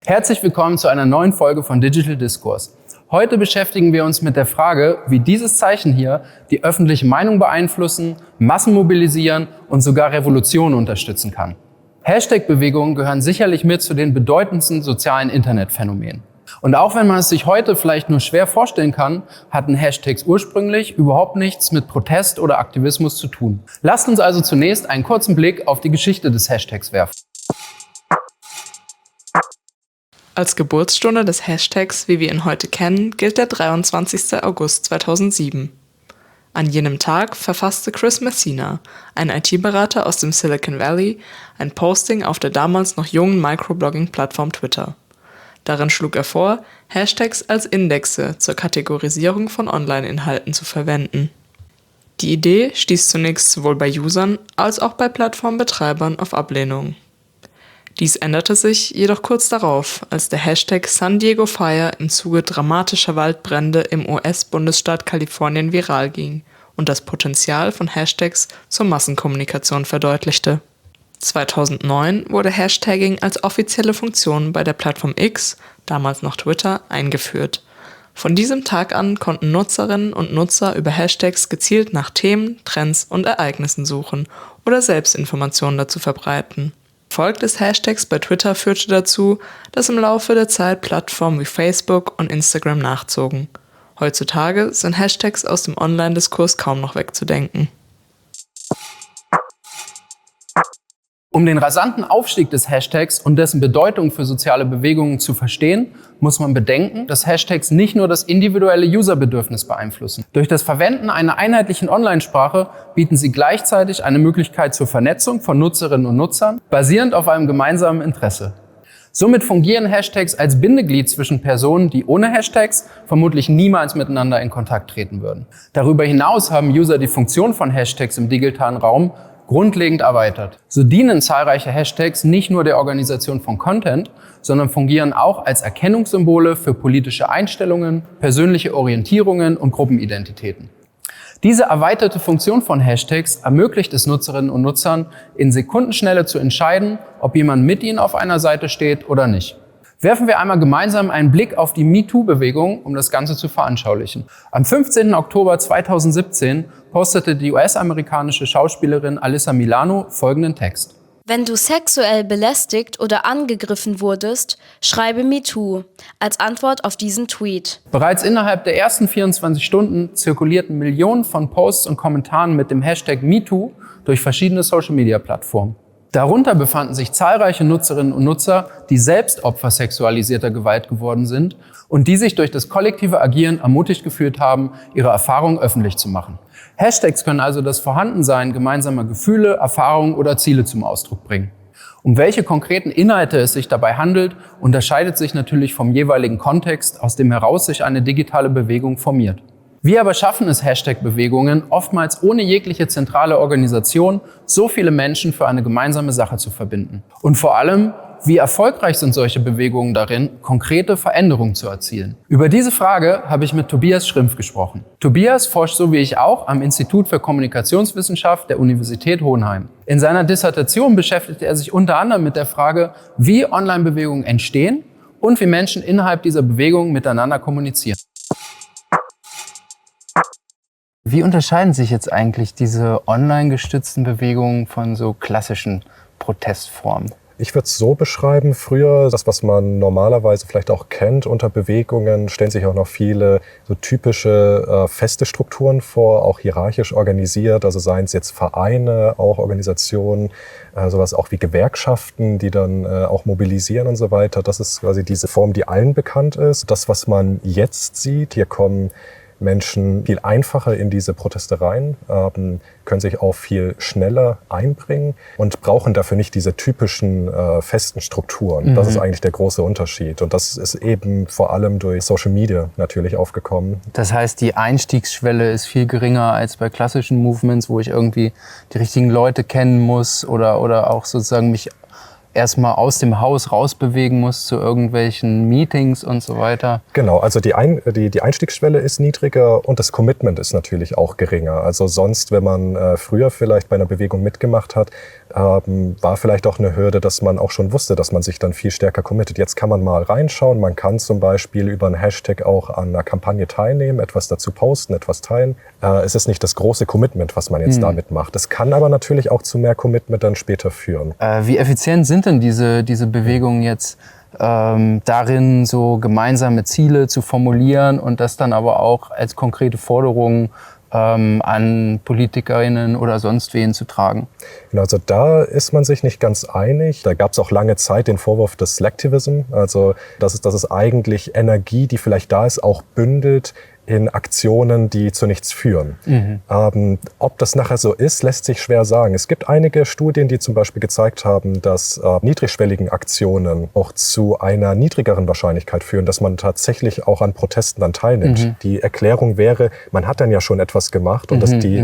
Herzlich willkommen zu einer neuen Folge von Digital Discourse. Heute beschäftigen wir uns mit der Frage, wie dieses Zeichen hier die öffentliche Meinung beeinflussen, Massen mobilisieren und sogar Revolutionen unterstützen kann. Hashtag-Bewegungen gehören sicherlich mit zu den bedeutendsten sozialen Internetphänomenen. Und auch wenn man es sich heute vielleicht nur schwer vorstellen kann, hatten Hashtags ursprünglich überhaupt nichts mit Protest oder Aktivismus zu tun. Lasst uns also zunächst einen kurzen Blick auf die Geschichte des Hashtags werfen. Als Geburtsstunde des Hashtags, wie wir ihn heute kennen, gilt der 23. August 2007. An jenem Tag verfasste Chris Messina, ein IT-Berater aus dem Silicon Valley, ein Posting auf der damals noch jungen Microblogging-Plattform Twitter. Darin schlug er vor, Hashtags als Indexe zur Kategorisierung von Online-Inhalten zu verwenden. Die Idee stieß zunächst sowohl bei Usern als auch bei Plattformbetreibern auf Ablehnung. Dies änderte sich jedoch kurz darauf, als der Hashtag San Diego Fire im Zuge dramatischer Waldbrände im US-Bundesstaat Kalifornien viral ging und das Potenzial von Hashtags zur Massenkommunikation verdeutlichte. 2009 wurde Hashtagging als offizielle Funktion bei der Plattform X, damals noch Twitter, eingeführt. Von diesem Tag an konnten Nutzerinnen und Nutzer über Hashtags gezielt nach Themen, Trends und Ereignissen suchen oder Selbstinformationen dazu verbreiten. Der Erfolg des Hashtags bei Twitter führte dazu, dass im Laufe der Zeit Plattformen wie Facebook und Instagram nachzogen. Heutzutage sind Hashtags aus dem Online-Diskurs kaum noch wegzudenken. Um den rasanten Aufstieg des Hashtags und dessen Bedeutung für soziale Bewegungen zu verstehen, muss man bedenken, dass Hashtags nicht nur das individuelle Userbedürfnis beeinflussen. Durch das Verwenden einer einheitlichen Online-Sprache bieten sie gleichzeitig eine Möglichkeit zur Vernetzung von Nutzerinnen und Nutzern, basierend auf einem gemeinsamen Interesse. Somit fungieren Hashtags als Bindeglied zwischen Personen, die ohne Hashtags vermutlich niemals miteinander in Kontakt treten würden. Darüber hinaus haben User die Funktion von Hashtags im digitalen Raum grundlegend erweitert. So dienen zahlreiche Hashtags nicht nur der Organisation von Content, sondern fungieren auch als Erkennungssymbole für politische Einstellungen, persönliche Orientierungen und Gruppenidentitäten. Diese erweiterte Funktion von Hashtags ermöglicht es Nutzerinnen und Nutzern, in Sekundenschnelle zu entscheiden, ob jemand mit ihnen auf einer Seite steht oder nicht. Werfen wir einmal gemeinsam einen Blick auf die MeToo-Bewegung, um das Ganze zu veranschaulichen. Am 15. Oktober 2017 postete die US-amerikanische Schauspielerin Alyssa Milano folgenden Text. Wenn du sexuell belästigt oder angegriffen wurdest, schreibe MeToo als Antwort auf diesen Tweet. Bereits innerhalb der ersten 24 Stunden zirkulierten Millionen von Posts und Kommentaren mit dem Hashtag MeToo durch verschiedene Social-Media-Plattformen. Darunter befanden sich zahlreiche Nutzerinnen und Nutzer, die selbst Opfer sexualisierter Gewalt geworden sind und die sich durch das kollektive Agieren ermutigt gefühlt haben, ihre Erfahrungen öffentlich zu machen. Hashtags können also das Vorhandensein gemeinsamer Gefühle, Erfahrungen oder Ziele zum Ausdruck bringen. Um welche konkreten Inhalte es sich dabei handelt, unterscheidet sich natürlich vom jeweiligen Kontext, aus dem heraus sich eine digitale Bewegung formiert. Wir aber schaffen es Hashtag-Bewegungen, oftmals ohne jegliche zentrale Organisation, so viele Menschen für eine gemeinsame Sache zu verbinden. Und vor allem, wie erfolgreich sind solche Bewegungen darin, konkrete Veränderungen zu erzielen? Über diese Frage habe ich mit Tobias Schrimpf gesprochen. Tobias forscht so wie ich auch am Institut für Kommunikationswissenschaft der Universität Hohenheim. In seiner Dissertation beschäftigte er sich unter anderem mit der Frage, wie Online-Bewegungen entstehen und wie Menschen innerhalb dieser Bewegungen miteinander kommunizieren. Wie unterscheiden sich jetzt eigentlich diese online gestützten Bewegungen von so klassischen Protestformen? Ich würde es so beschreiben, früher, das, was man normalerweise vielleicht auch kennt unter Bewegungen, stellen sich auch noch viele so typische feste Strukturen vor, auch hierarchisch organisiert, also seien es jetzt Vereine, auch Organisationen, sowas auch wie Gewerkschaften, die dann auch mobilisieren und so weiter. Das ist quasi diese Form, die allen bekannt ist. Das, was man jetzt sieht, hier kommen Menschen viel einfacher in diese Proteste rein, können sich auch viel schneller einbringen und brauchen dafür nicht diese typischen festen Strukturen. Das ist eigentlich der große Unterschied. Und das ist eben vor allem durch Social Media natürlich aufgekommen. Das heißt, die Einstiegsschwelle ist viel geringer als bei klassischen Movements, wo ich irgendwie die richtigen Leute kennen muss oder auch sozusagen mich erstmal aus dem Haus rausbewegen muss zu irgendwelchen Meetings und so weiter. Genau, also die Einstiegsschwelle ist niedriger und das Commitment ist natürlich auch geringer. Also sonst, wenn man früher vielleicht bei einer Bewegung mitgemacht hat, war vielleicht auch eine Hürde, dass man auch schon wusste, dass man sich dann viel stärker committet. Jetzt kann man mal reinschauen, man kann zum Beispiel über einen Hashtag auch an einer Kampagne teilnehmen, etwas dazu posten, etwas teilen. Es ist nicht das große Commitment, was man jetzt damit macht. Es kann aber natürlich auch zu mehr Commitment dann später führen. Wie effizient sind denn diese Bewegungen jetzt darin, so gemeinsame Ziele zu formulieren und das dann aber auch als konkrete Forderungen an PolitikerInnen oder sonst wen zu tragen? Genau, also da ist man sich nicht ganz einig. Da gab es auch lange Zeit den Vorwurf des Slacktivism, also dass es eigentlich Energie, die vielleicht da ist, auch bündelt in Aktionen, die zu nichts führen. Ob das nachher so ist, lässt sich schwer sagen. Es gibt einige Studien, die zum Beispiel gezeigt haben, dass niedrigschwelligen Aktionen auch zu einer niedrigeren Wahrscheinlichkeit führen, dass man tatsächlich auch an Protesten dann teilnimmt. Die Erklärung wäre, man hat dann ja schon etwas gemacht und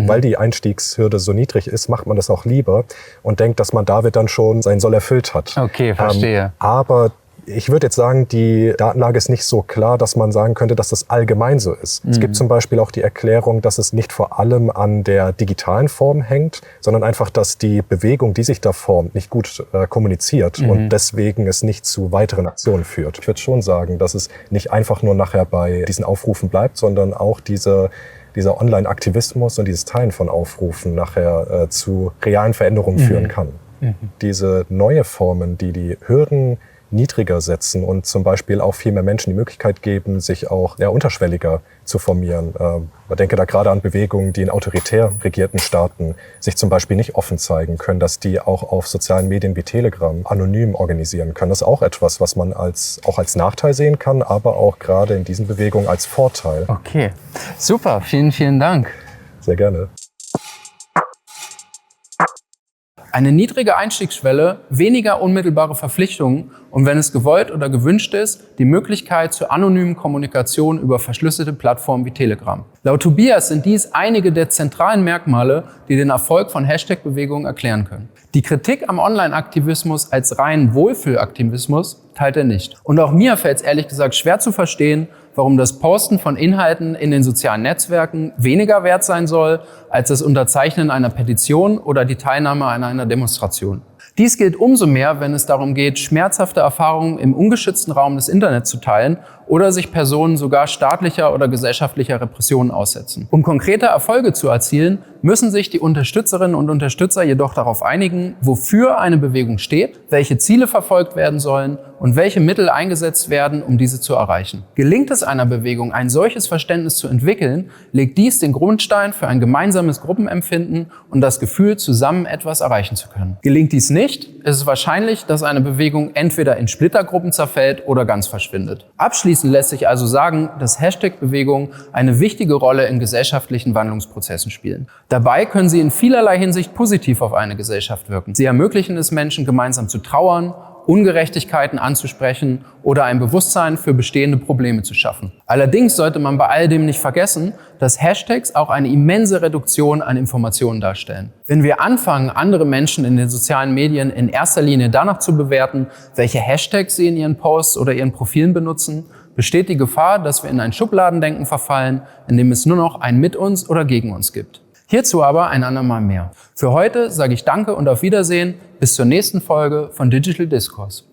weil die Einstiegshürde so niedrig ist, macht man das auch lieber und denkt, dass man damit dann schon seinen Soll erfüllt hat. Okay, verstehe. Aber ich würde jetzt sagen, die Datenlage ist nicht so klar, dass man sagen könnte, dass das allgemein so ist. Es gibt zum Beispiel auch die Erklärung, dass es nicht vor allem an der digitalen Form hängt, sondern einfach, dass die Bewegung, die sich da formt, nicht gut kommuniziert und deswegen es nicht zu weiteren Aktionen führt. Ich würde schon sagen, dass es nicht einfach nur nachher bei diesen Aufrufen bleibt, sondern auch dieser Online-Aktivismus und dieses Teilen von Aufrufen nachher zu realen Veränderungen führen kann. Diese neue Formen, die Hürden niedriger setzen und zum Beispiel auch viel mehr Menschen die Möglichkeit geben, sich auch unterschwelliger zu formieren. Man denke da gerade an Bewegungen, die in autoritär regierten Staaten sich zum Beispiel nicht offen zeigen können, dass die auch auf sozialen Medien wie Telegram anonym organisieren können. Das ist auch etwas, was man auch als Nachteil sehen kann, aber auch gerade in diesen Bewegungen als Vorteil. Okay, super, vielen, vielen Dank. Sehr gerne. Eine niedrige Einstiegsschwelle, weniger unmittelbare Verpflichtungen und wenn es gewollt oder gewünscht ist, die Möglichkeit zur anonymen Kommunikation über verschlüsselte Plattformen wie Telegram. Laut Tobias sind dies einige der zentralen Merkmale, die den Erfolg von Hashtag-Bewegungen erklären können. Die Kritik am Online-Aktivismus als reinen Wohlfühlaktivismus teilt er nicht. Und auch mir fällt es ehrlich gesagt schwer zu verstehen, warum das Posten von Inhalten in den sozialen Netzwerken weniger wert sein soll, als das Unterzeichnen einer Petition oder die Teilnahme an einer Demonstration. Dies gilt umso mehr, wenn es darum geht, schmerzhafte Erfahrungen im ungeschützten Raum des Internets zu teilen oder sich Personen sogar staatlicher oder gesellschaftlicher Repressionen aussetzen. Um konkrete Erfolge zu erzielen, müssen sich die Unterstützerinnen und Unterstützer jedoch darauf einigen, wofür eine Bewegung steht, welche Ziele verfolgt werden sollen und welche Mittel eingesetzt werden, um diese zu erreichen. Gelingt es einer Bewegung, ein solches Verständnis zu entwickeln, legt dies den Grundstein für ein gemeinsames Gruppenempfinden und das Gefühl, zusammen etwas erreichen zu können. Gelingt dies nicht, ist es wahrscheinlich, dass eine Bewegung entweder in Splittergruppen zerfällt oder ganz verschwindet. Abschließend lässt sich also sagen, dass Hashtag-Bewegungen eine wichtige Rolle in gesellschaftlichen Wandlungsprozessen spielen. Dabei können sie in vielerlei Hinsicht positiv auf eine Gesellschaft wirken. Sie ermöglichen es Menschen, gemeinsam zu trauern, Ungerechtigkeiten anzusprechen oder ein Bewusstsein für bestehende Probleme zu schaffen. Allerdings sollte man bei all dem nicht vergessen, dass Hashtags auch eine immense Reduktion an Informationen darstellen. Wenn wir anfangen, andere Menschen in den sozialen Medien in erster Linie danach zu bewerten, welche Hashtags sie in ihren Posts oder ihren Profilen benutzen, besteht die Gefahr, dass wir in ein Schubladendenken verfallen, in dem es nur noch ein mit uns oder gegen uns gibt. Hierzu aber ein andermal mehr. Für heute sage ich Danke und auf Wiedersehen. Bis zur nächsten Folge von Digital Discourse.